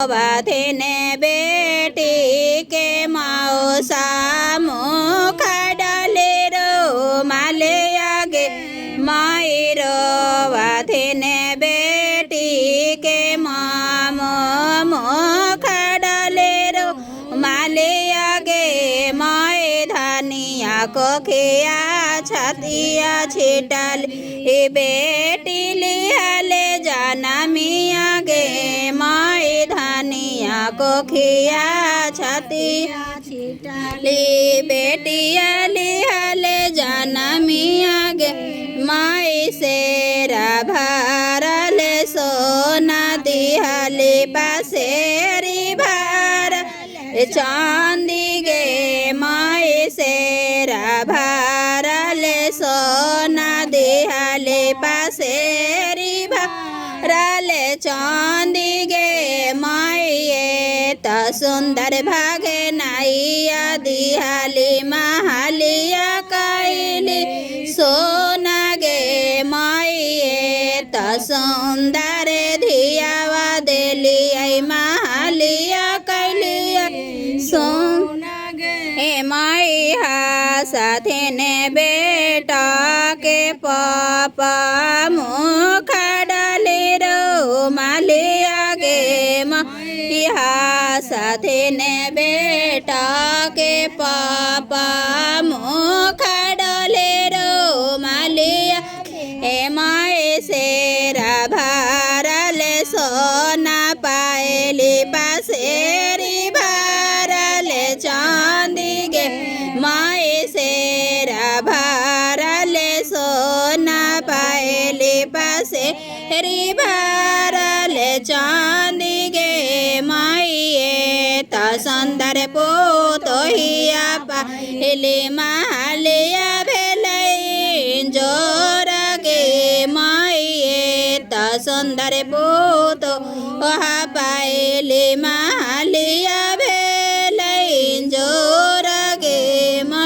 वाथेने बेटी के मौसा मुख डाले रो माले आगे मायरो वाथेने बेटी के मामो मुख डाले रो माले आगे माए धानिया को खिया छतिया छिटल बेटी लिहाले जाना मिया गे माए धानिया को खिया छतिया छिटली बेटिया लिहाले जाना मिया गे माए सेरा भरले सोना दिहाले पासेरी भार चांदी गे माए सेरा भरले सोना दिहाले पासेरी भरले चांदी गे माए त सुंदर भागे नाइया दिहाली महालिया कैली सोना गे माए त सुंदर धियावा देली आई महालिया कैलिया सोना गे माई हा साथे ने बेटा के पापा मुख डाले रो मालिया गे माई हा साथे ने बेटा के पापा मुख डाले रो मालिया हे माए सेरा भरल सोना पायली पासेरी भरल चांदी गे माए सेरा भरल सोना पायली पासेरी भरल चांदी गे माए त सुंदर पोतो हिया पायली महालिया भेलै जोर गे माए त सुंदर पोतो